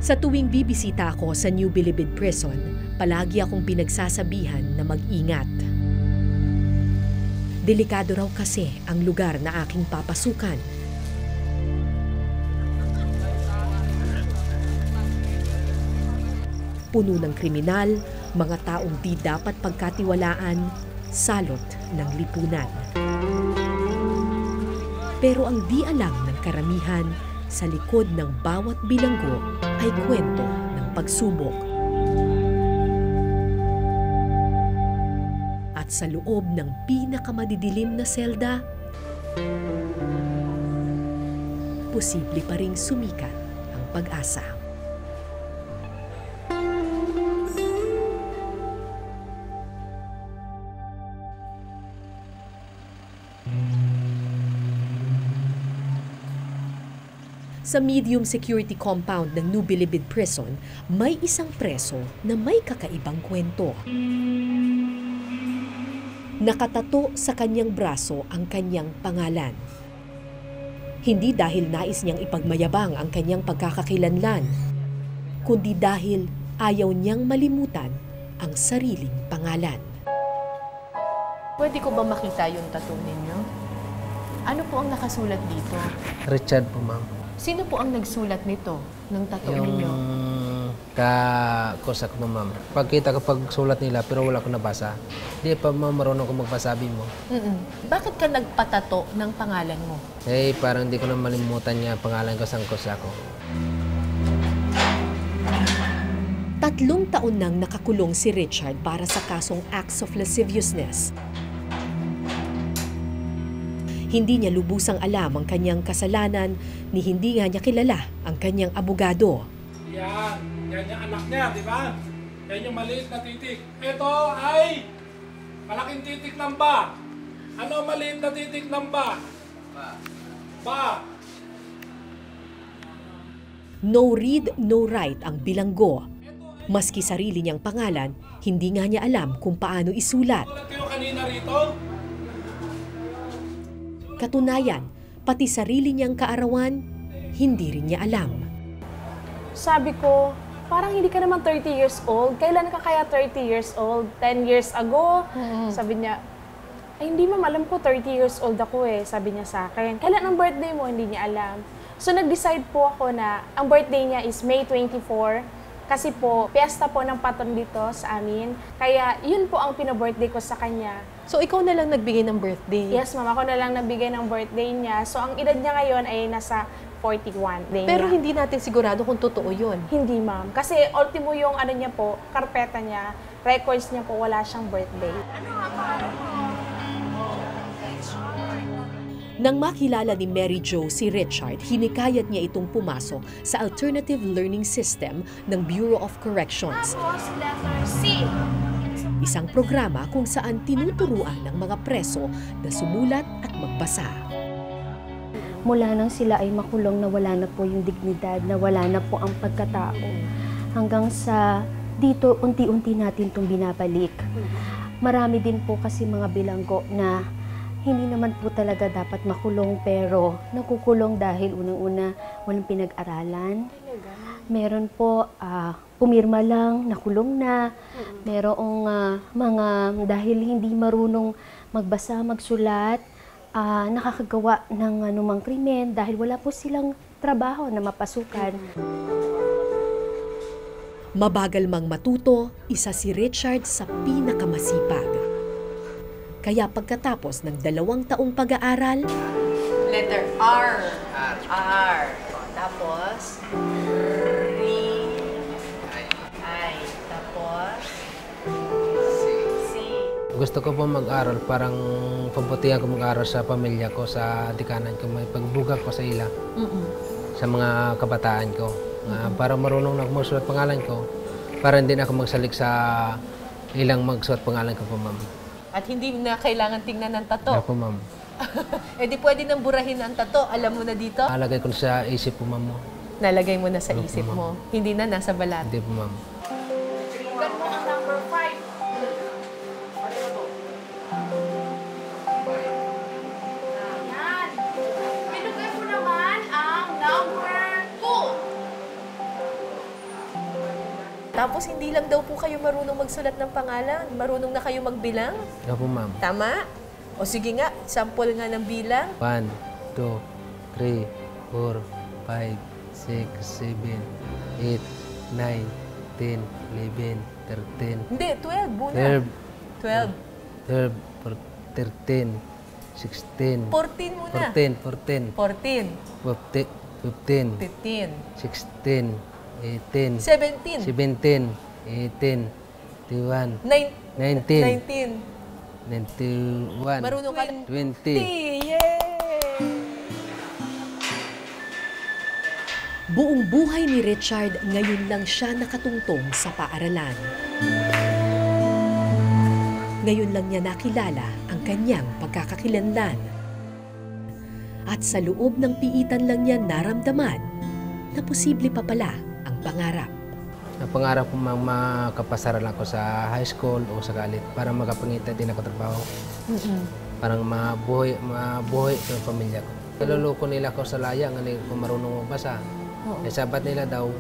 Sa tuwing bibisita ako sa New Bilibid Prison, palagi akong pinagsasabihan na mag-ingat. Delikado raw kasi ang lugar na aking papasukan. Puno ng kriminal, mga taong di dapat pagkatiwalaan, salot ng lipunan. Pero ang di alam ng karamihan, sa likod ng bawat bilanggo ay kwento ng pagsubok. At sa loob ng pinakamadidilim na selda, posible pa ring sumikat ang pag-asa. Sa medium security compound ng New Bilibid Prison, may isang preso na may kakaibang kwento. Nakatato sa kanyang braso ang kanyang pangalan. Hindi dahil nais niyang ipagmayabang ang kanyang pagkakakilanlan, kundi dahil ayaw niyang malimutan ang sariling pangalan. Pwede ko ba makita yung tattoo ninyo? Ano po ang nakasulat dito? Richard po, ma'am. Sino po ang nagsulat nito ng tattoo ninyo? Yung kakosak mo, ma'am. Pagkita ko pagsulat nila pero wala ko nabasa. Di pa marunong ko magpasabi mo. Bakit ka nagpatato ng pangalan mo? Eh, parang di ko na malimutan niya pangalan ko sa kosak ko. 3 taon nang nakakulong si Richard para sa kasong acts of lasciviousness. Hindi niya lubusang alam ang kanyang kasalanan ni hindi nga niya kilala ang kanyang abogado. Yan yung anak niya, di ba? Yan yung maliit na titik. Ito ay malaking titik ng ba. Ano maliit na titik ng ba? Ba. No read, no write ang bilanggo. Maski sarili niyang pangalan, hindi nga niya alam kung paano isulat. Sulat kayo kanina rito? Katunayan, pati sarili niyang kaarawan, hindi rin niya alam. Sabi ko, parang hindi ka naman 30 years old. Kailan ka kaya 30 years old? 10 years ago? Sabi niya, ay hindi ma'am, alam ko 30 years old ako eh. Sabi niya sa akin. Kailan ang birthday mo? Hindi niya alam. So nag-decide po ako na ang birthday niya is May 24. Kasi po, piyesta po ng patron dito sa amin. Kaya yun po ang pinabirthday ko sa kanya. So ikaw na lang nagbigay ng birthday? Yes ma'am, ako na lang nagbigay ng birthday niya. So ang edad niya ngayon ay nasa 41 day Pero niya. hindi natin sigurado kung totoo yun. Hindi ma'am. Kasi ultimo yung ano niya po, karpeta niya, records niya po, wala siyang birthday. Nang makilala ni Mary Jo si Richard, hinikayat niya itong pumasok sa Alternative Learning System ng Bureau of Corrections. Tapos, letter C. Isang programa kung saan tinuturuan ng mga preso na sumulat at magbasa. Mula nang sila ay makulong, nawala na po yung dignidad, nawala na po ang pagkatao. Hanggang sa dito, unti-unti natin itong binabalik. Marami din po kasi mga bilanggo na hindi naman po talaga dapat makulong pero nakukulong dahil unang-una walang pinag-aralan. Meron po pumirma lang, nakulong na. Merong mga dahil hindi marunong magbasa, magsulat, nakakagawa ng anumang krimen dahil wala po silang trabaho na mapasukan. Mabagal mang matuto, isa si Richard sa pinakamasipag. Kaya pagkatapos ng 2 taong pag-aaral, Letter R. R. Tapos, I. Tapos, C. Gusto ko po mag-aral, parang pabutihan ko mag-aral sa pamilya ko, sa dikanan ko, may pagbuga ko sa ila, sa mga kabataan ko. Para marunong na ako magsulat pangalan ko, para hindi na ako magsalik sa ilang magsulat pangalan ko po, ma'am. At hindi na kailangan tingnan ng tato. Ako, ma'am. E di pwede nang burahin ang tato. Alam mo na dito? Alagay ko sa isip po, ma'am. Nalagay mo na sa isip mo. Hindi na nasa balat. Hindi po, ma'am. Sugan mo ang number 5. Ayan. Binugay mo naman ang number 2. Tapos hindi lang daw po kayo marunong magsulat ng pangalan. Marunong na kayo magbilang? Opo, ma'am. Tama? O sige nga, sample nga ng bilang. 1, 2, 3, 4, 5, 6, 7, 8, 9, 10, 11, 13, Hindi, 12 muna. 12, 12. 13, 16, 14 muna. 14, 14. 15, 15. 16, 18, 17. 17, 18, 21, 19, 19. 91, Marunong ka 20. Yay! Buong buhay ni Richard ngayon lang siya nakatungtong sa paaralan. Ngayon lang niya nakilala ang kanyang pagkakakilanlan. At sa loob ng piitan lang niya naramdaman na posible pa pala ang pangarap. Ang pangarap ko makapasaral ako sa high school o sa college para makapangita din ako trabaho. Parang mabuhay sa pamilya ko. Naluloko nila ako sa laya nga hindi ko marunong magbasa. Eh, sabat nila daw,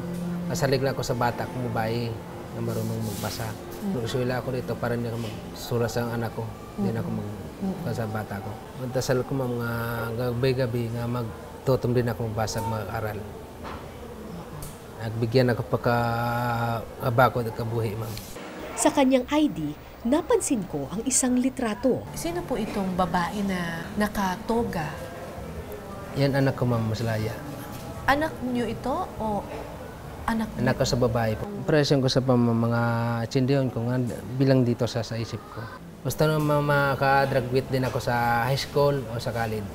kasalig lang ako sa bata kong babae na marunong magbasa. Nagsuila ako dito para hindi ako magsulat sa anak ko. Hindi na ako magbasa sa bata ko. Magdasal ko mga gabi-gabi nga magtutom din ako magbasa at mag-aral. Nagbigyan ako pagkabako at kabuhi, ma'am. Sa kanyang ID, napansin ko ang isang litrato. Sino po itong babae na nakatoga? Yan anak ko, ma'am, Maslaya. Anak niyo ito o anak niyo? Anak ko sa babae po. Presyon ko sa mga tsindiyon ko nga bilang dito sa isip ko. Basta naman maka-graduate din ako sa high school o sa college.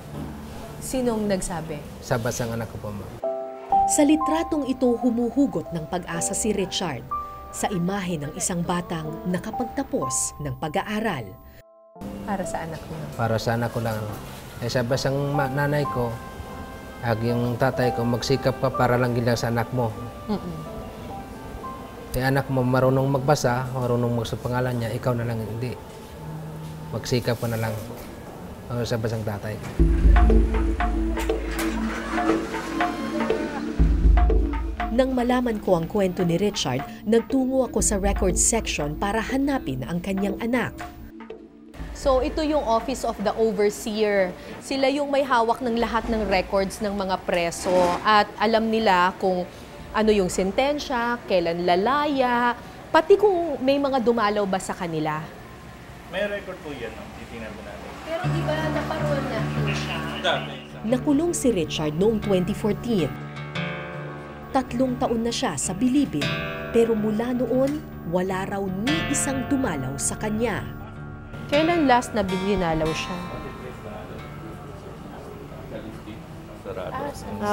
Sinong nagsabi? Sabat ang anak ko po, ma'am. Sa litratong ito humuhugot ng pag-asa si Richard sa imahe ng isang batang nakapagtapos ng pag-aaral. Para sa anak niyo? Para sa anak ko lang. Eh, sabi ang nanay ko, yung tatay ko, magsikap ka para lang gila sa anak mo. Eh, anak mo marunong magbasa, marunong magsulat pangalan niya, ikaw na lang hindi. Magsikap ka na lang. Ang sabi ang tatay. Nang malaman ko ang kwento ni Richard, nagtungo ako sa record section para hanapin ang kanyang anak. So ito yung Office of the Overseer. Sila yung may hawak ng lahat ng records ng mga preso at alam nila kung ano yung sentensya, kailan lalaya, pati kung may mga dumalaw ba sa kanila. May record po yan, no? Titingnan po natin. Pero di ba naparoon na siya? Dati. Nakulong si Richard noong 2014. 3 taon na siya sa bilibid, pero mula noon, wala raw ni isang dumalaw sa kanya. Kailan last na binalaw siya?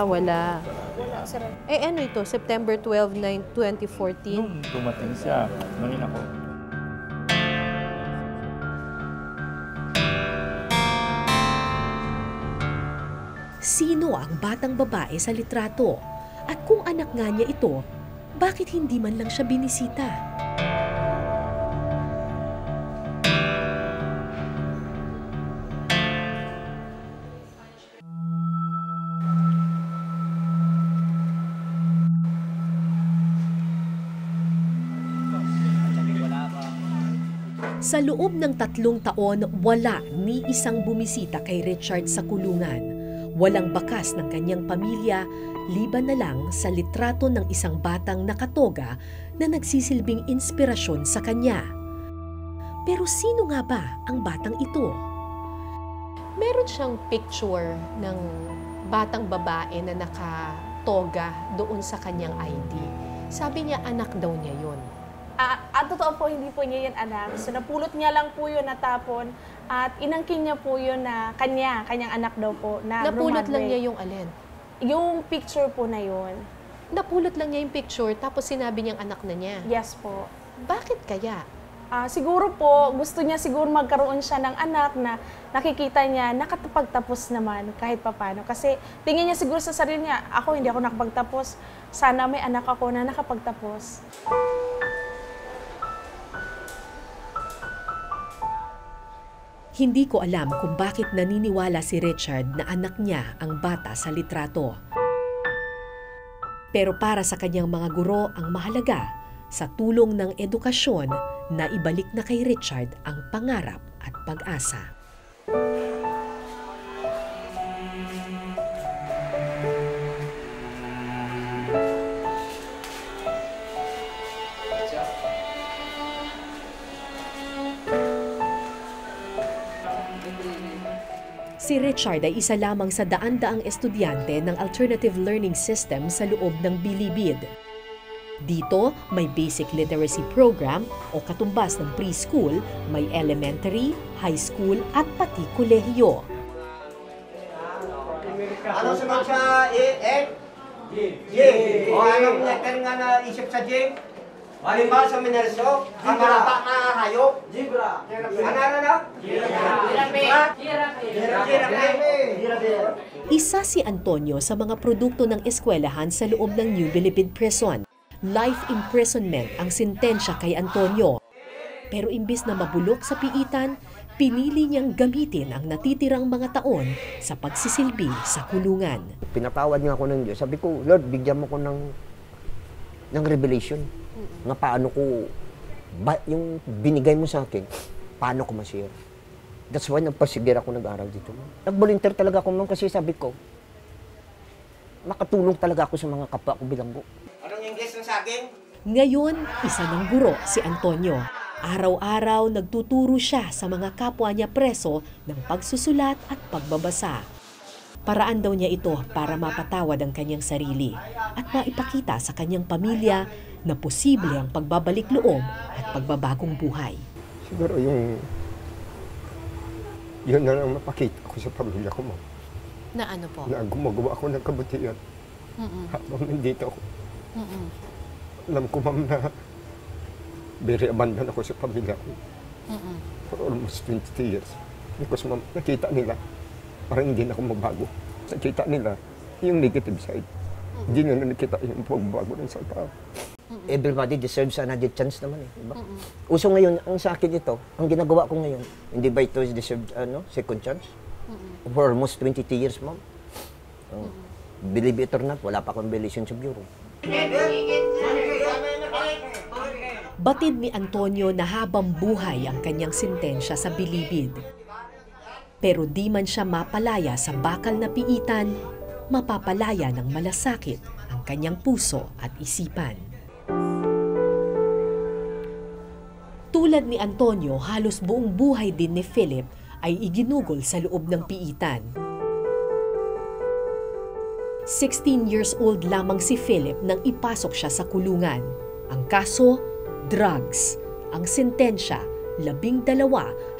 Wala. Eh ano ito? September 12, 2014? Nung dumating siya, nangin ako. Sino ang batang babae sa litrato? At kung anak nga niya ito, bakit hindi man lang siya binisita? Sa loob ng 3 taon, wala ni isang bumisita kay Richard sa kulungan. Walang bakas ng kanyang pamilya, liban na lang sa litrato ng isang batang nakatoga na nagsisilbing inspirasyon sa kanya. Pero sino nga ba ang batang ito? Meron siyang picture ng batang babae na nakatoga doon sa kanyang ID. Sabi niya anak daw niya yun. At totoo po, hindi po niya yan anak. So napulot niya lang po yun natapon at inangkin niya po yun na kanyang anak daw po na Napulot lang graduate. niya yung alin? Yung picture po na yun. Napulot lang niya yung picture tapos sinabi niyang anak na niya. Yes po. Bakit kaya? Siguro po, gusto niya siguro magkaroon siya ng anak na nakikita niya nakapagtapos naman kahit papano. Kasi tingin niya siguro sa sarili niya, ako hindi ako nakapagtapos. Sana may anak ako na nakapagtapos. Hindi ko alam kung bakit naniniwala si Richard na anak niya ang bata sa litrato. Pero para sa kanyang mga guro, ang mahalaga, Sa tulong ng edukasyon, naibalik na kay Richard ang pangarap at pag-asa. Si Richard ay isa lamang sa daan-daang estudyante ng Alternative Learning System sa loob ng Bilibid. Dito, may basic literacy program o katumbas ng preschool, may elementary, high school at pati kolehiyo. Ano sunod sa E? J. O anong letter nga naisip sa J? Halimbawa sa Minerso, ang malata na hayop. Zebra. Ano? Isa si Antonio sa mga produkto ng eskwelahan sa loob ng New Bilibid Prison. Life imprisonment ang sentensya kay Antonio. Pero imbis na mabulok sa piitan, pinili niyang gamitin ang natitirang mga taon sa pagsisilbi sa kulungan. Pinatawad nga ako ng Diyos. Sabi ko, Lord, bigyan mo ko ng revelation. Nga paano ko, yung binigay mo sa akin, paano ko ma-share. That's why nagpasigir ako nag-aral dito. Nag-volunteer talaga ako kasi sabi ko, makatulong talaga ako sa mga kapwa ko bilanggo. Anong English ng sa akin? Ngayon, isa ng guro si Antonio. Araw-araw nagtuturo siya sa mga kapwa niya preso ng pagsusulat at pagbabasa. Paraan daw niya ito para mapatawad ang kanyang sarili at maipakita sa kanyang pamilya na posible ang pagbabalik loob at pagbabagong buhay. Siguro yun na lang mapakita ko sa pamilya ko, ma'am. Na ano po? Na gumagawa ako ng kabutihan. Habang nandito ako. Alam ko, ma'am, na very abandon ako sa pamilya ko. For almost 20 years. Because, ma'am, nakita nila, parang hindi na ako magbago. Nakita nila yung negative side. Hindi na nakita yung pagbago ng sa tao. Everybody deserves another chance naman eh. Diba? Uso ngayon, ang sa akin ito, ang ginagawa ko ngayon, hindi ba ito deserve second chance? For almost 20 years, ma'am. Believe it or not, wala pa akong relationship bureau. Batid ni Antonio na habang buhay ang kanyang sentensya sa Bilibid. Pero di man siya mapalaya sa bakal na piitan, mapapalaya ng malasakit ang kanyang puso at isipan. Tulad ni Antonio, halos buong buhay din ni Philip ay iginugol sa loob ng piitan. 16 years old lamang si Philip nang ipasok siya sa kulungan. Ang kaso, drugs. Ang sentensya, 12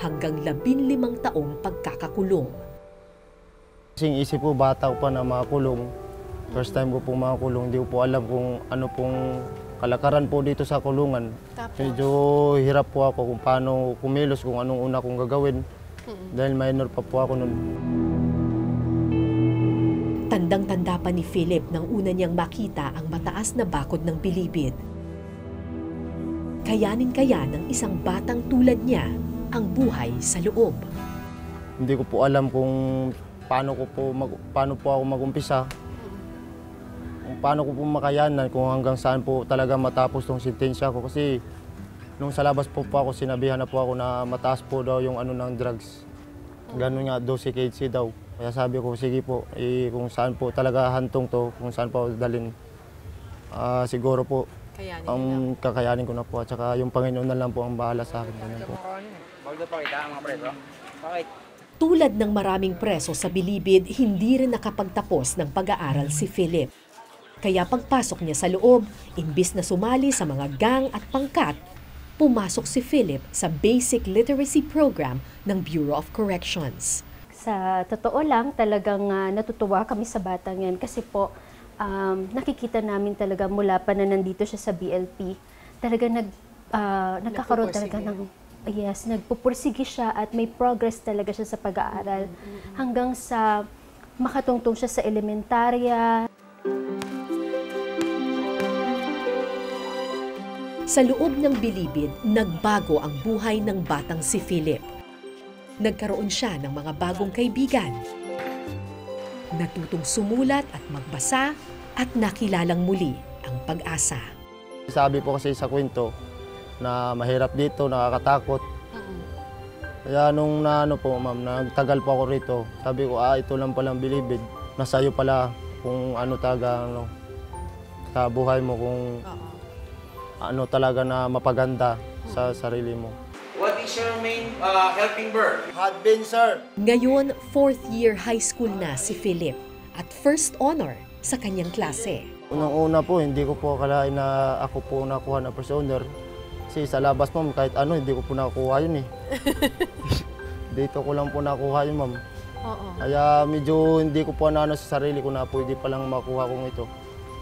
hanggang 15 taong pagkakakulong. Kasing isip ko, bata ko pa na makulong. First time ko po makulong, hindi ko po alam kung ano pong kalakaran po dito sa kulungan. Medyo hirap po ako kung paano kumilos, kung anong una kong gagawin. Dahil minor pa po ako noon. Tandang-tanda pa ni Philip nang una niyang makita ang mataas na bakod ng Bilibid. Kayanin kaya ng isang batang tulad niya ang buhay sa loob. Hindi ko po alam kung paano po ako mag-umpisa. Kung paano ko po makayanan, kung hanggang saan po talaga matapos tong sentensya ko. Kasi nung sa labas po ako, sinabihan na po ako na mataas po daw yung ng drugs. Ganun nga, 12 kg daw. Kaya sabi ko, sige po, kung saan po talaga hantong to, kung saan po dalhin, siguro po, ang kakayanin ko na po. At saka yung Panginoon na lang po ang bahala sa akin. Po. Tulad ng maraming preso sa Bilibid, hindi rin nakapagtapos ng pag-aaral si Philip. Kaya pagpasok niya sa loob, imbis na sumali sa mga gang at pangkat, pumasok si Philip sa Basic Literacy Program ng Bureau of Corrections. Sa totoo lang, talagang natutuwa kami sa batang yan kasi po nakikita namin talaga mula pa na nandito siya sa BLP, talaga nagkakaroon talaga ng nagpupursige siya at may progress talaga siya sa pag-aaral hanggang sa makatungtong siya sa elementarya. Sa loob ng Bilibid, nagbago ang buhay ng batang si Philip. Nagkaroon siya ng mga bagong kaibigan. Natutong sumulat at magbasa at nakilalang muli ang pag-asa. Sabi po kasi sa kwento na mahirap dito, nakakatakot. Kaya nung ma'am, nagtagal po ako rito, sabi ko, ito lang palang bilibid. Nasa iyo pala kung ano talaga, sa buhay mo, kung ano talaga na mapaganda sa sarili mo. What is your main helping verb? Had been, sir. Ngayon, 4th year high school na si Philip at first honor sa kanyang klase. Unang-una po, hindi ko po akalain na ako po nakuha na first honor. Kasi sa labas, ma'am, kahit ano, hindi ko po nakuha yun eh. Dito ko lang po nakuha yun, ma'am. Kaya medyo hindi ko po ano sa sarili ko na pwede palang makuha kong ito.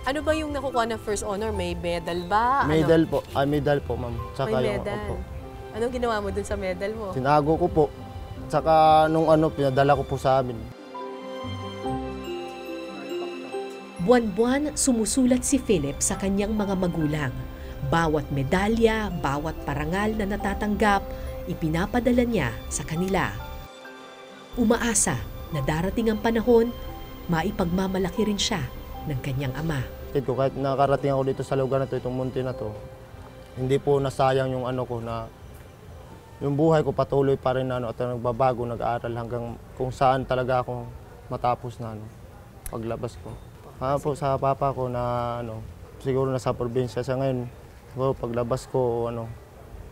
Ano ba yung nakukuha na first honor? May medal ba? Medal po. Medal po, ma'am. Tsaka May medal. Anong ginawa mo dun sa medal mo? Tinago ko po. Tsaka nung pinadala ko po sa amin. Buwan-buwan sumusulat si Philip sa kanyang mga magulang. Bawat medalya, bawat parangal na natatanggap, ipinapadala niya sa kanila. Umaasa na darating ang panahon, maipagmamalaki rin siya ng kanyang ama. Kahit nakarating ako dito sa lugar na to, itong munti na to, hindi po nasayang yung yung buhay ko patuloy pa rin at nagbabago, nag-aaral hanggang kung saan talaga ako matapos na paglabas ko. Po sa papa ko na siguro nasa probinsya siya ngayon. Paglabas ko,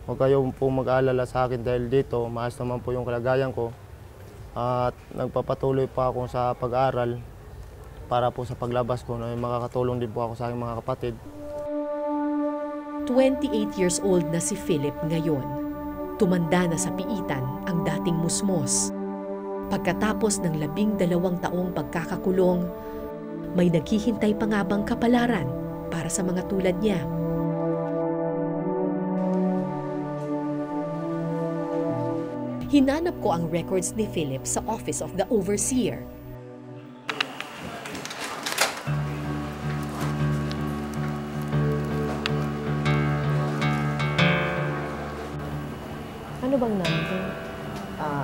huwag kayo po mag-aalala sa akin dahil dito, maayos naman po yung kalagayan ko. At nagpapatuloy pa ako sa pag-aaral para po sa paglabas ko na makakatulong din po ako sa aking mga kapatid. 28 years old na si Philip ngayon. Tumanda na sa piitan ang dating musmos. Pagkatapos ng 12 taong pagkakakulong, may naghihintay pa nga bang kapalaran para sa mga tulad niya? Hinanap ko ang records ni Philip sa Office of the Overseer. Ano bang number?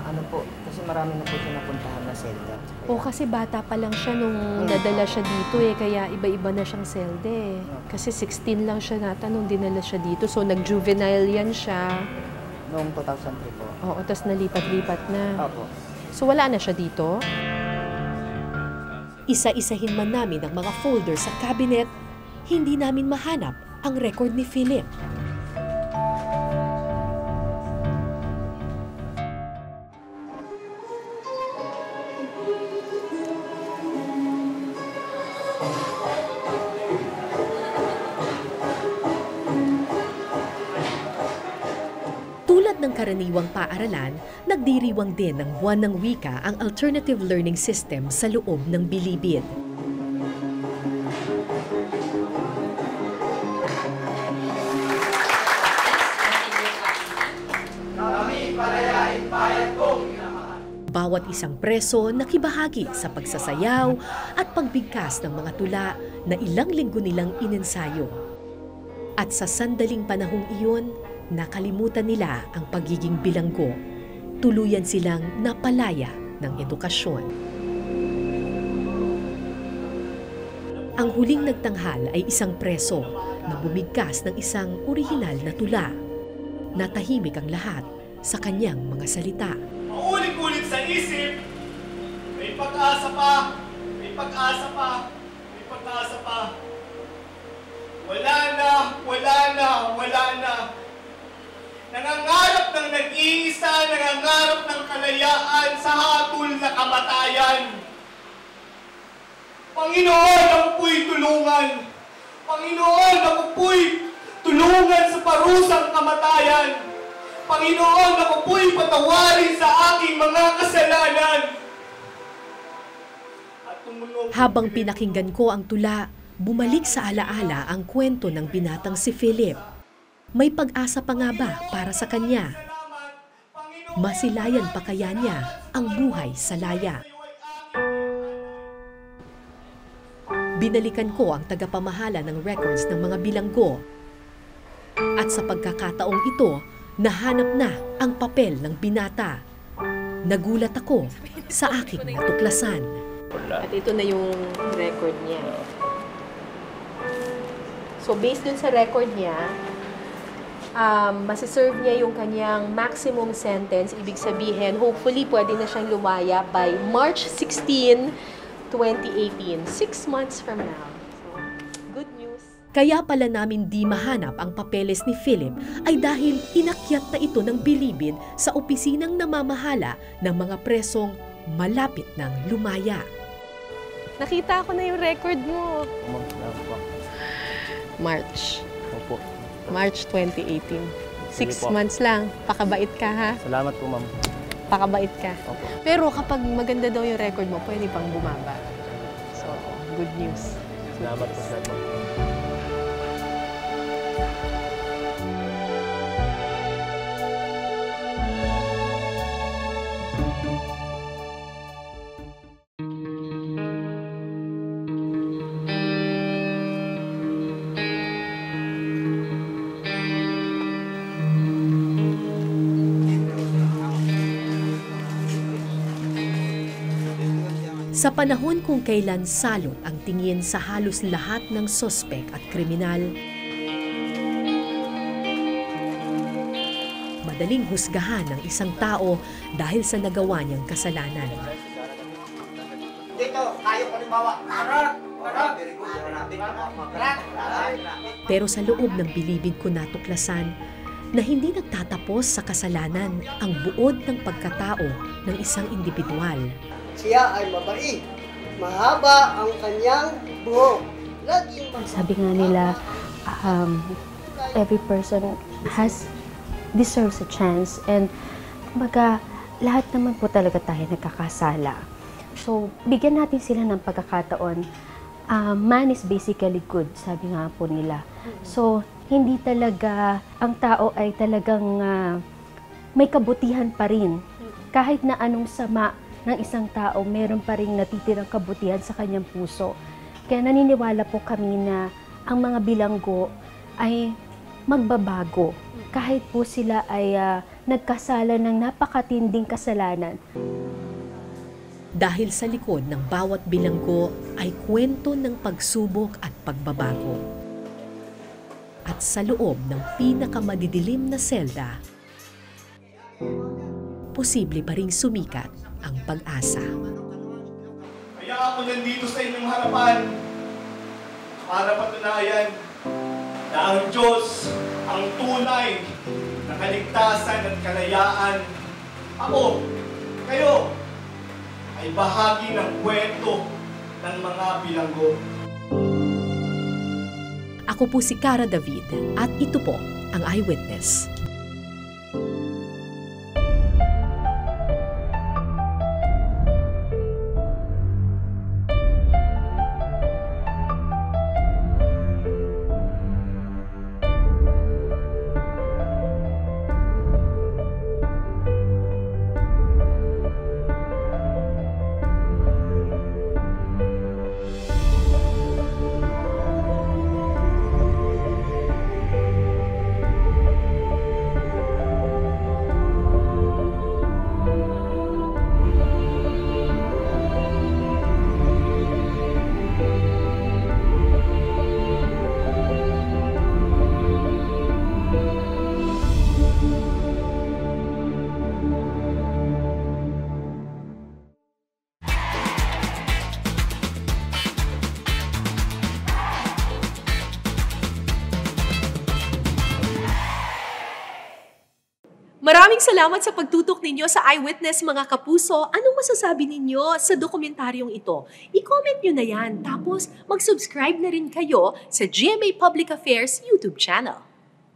Ano po, kasi marami na po siya napuntahan na selda. O kasi bata pa lang siya nung nadala siya dito kaya iba-iba na siyang selde. Kasi 16 lang siya nata nung dinala siya dito. So nag-juvenile yan siya. Noong 2003 po. Oo, tapos nalipat-lipat na. Opo. So wala na siya dito? Isa-isahin man namin ang mga folder sa cabinet, hindi namin mahanap ang record ni Philip. Tulad ng karaniwang paaralan, nagdiriwang din ng buwan ng wika ang alternative learning system sa loob ng Bilibid. Bawat isang preso nakibahagi sa pagsasayaw at pagbigkas ng mga tula na ilang linggo nilang inensayo. At sa sandaling panahong iyon, nakalimutan nila ang pagiging bilanggo. Tuluyan silang napalaya ng edukasyon. Ang huling nagtanghal ay isang preso na bumigkas ng isang orihinal na tula. Natahimik ang lahat sa kanyang mga salita. Maulit-ulit sa isip, may pag-asa pa, may pag-asa pa, may pag-asa pa. Wala na, wala na, wala na. Nangangarap ng nag-iisa, nangangarap ng kalayaan sa hatol na kamatayan. Panginoon, ako po'y tulungan. Panginoon, ako po'y tulungan sa parusang kamatayan. Panginoon, ako po'y patawarin sa aking mga kasalanan. Habang pinakinggan ko ang tula, bumalik sa alaala ang kwento ng binatang si Philip. May pag-asa pa nga ba para sa kanya? Masilayan pa kaya niya ang buhay sa laya? Binalikan ko ang tagapamahala ng records ng mga bilanggo. At sa pagkakataong ito, nahanap na ang papel ng binata. Nagulat ako sa aking natuklasan. At ito na yung record niya. So based dun sa record niya, masiserve niya yung kanyang maximum sentence. Ibig sabihin, hopefully, pwede na siyang lumaya by March 16, 2018. 6 months from now. So, good news. Kaya pala namin di mahanap ang papeles ni Philip ay dahil inakyat na ito ng bilibid sa opisinang namamahala ng mga presong malapit ng lumaya. Nakita ko na yung record mo. March. Opo. March 2018. 6 po. months lang. Pakabait ka, ha? Salamat po, ma'am. Pakabait ka. Opo. Pero kapag maganda daw yung record mo, pwede pang bumaba. So, good news. Salamat po, sir. Sa panahon kung kailan salot ang tingin sa halos lahat ng sospek at kriminal, madaling husgahan ng isang tao dahil sa nagawa niyang kasalanan. Dito, tayo ko limawa. Pero sa loob ng bilibid ko natuklasan na hindi nagtatapos sa kasalanan ang buod ng pagkatao ng isang individual. Siya ay mabait. Mahaba ang kanyang buhok. Sabi nga nila, every person deserves a chance. And kumbaga, lahat naman po talaga tayo nagkakasala. So, bigyan natin sila ng pagkakataon. Man is basically good, sabi nga po nila. So, hindi talaga, ang tao ay talagang may kabutihan pa rin. Kahit na anong sama ng isang tao, meron pa rin natitirang kabutihan sa kanyang puso. Kaya naniniwala po kami na ang mga bilanggo ay magbabago. Kahit po sila ay nagkasala ng napakatinding kasalanan. Dahil sa likod ng bawat bilanggo ay kwento ng pagsubok at pagbabago. At sa loob ng pinakamadidilim na selda, posible pa ring sumikat ang pag-asa. Kaya ako nandito sa inyong harapan para patunayan na ang Diyos ang tunay na kaligtasan at kalayaan. Ako, kayo, ay bahagi ng kwento ng mga bilanggo. Ako po si Cara David at ito po ang Eyewitness. Maraming salamat sa pagtutok ninyo sa Eyewitness, mga kapuso. Anong masasabi ninyo sa dokumentaryong ito? I-comment nyo na yan. Tapos mag-subscribe na rin kayo sa GMA Public Affairs YouTube channel.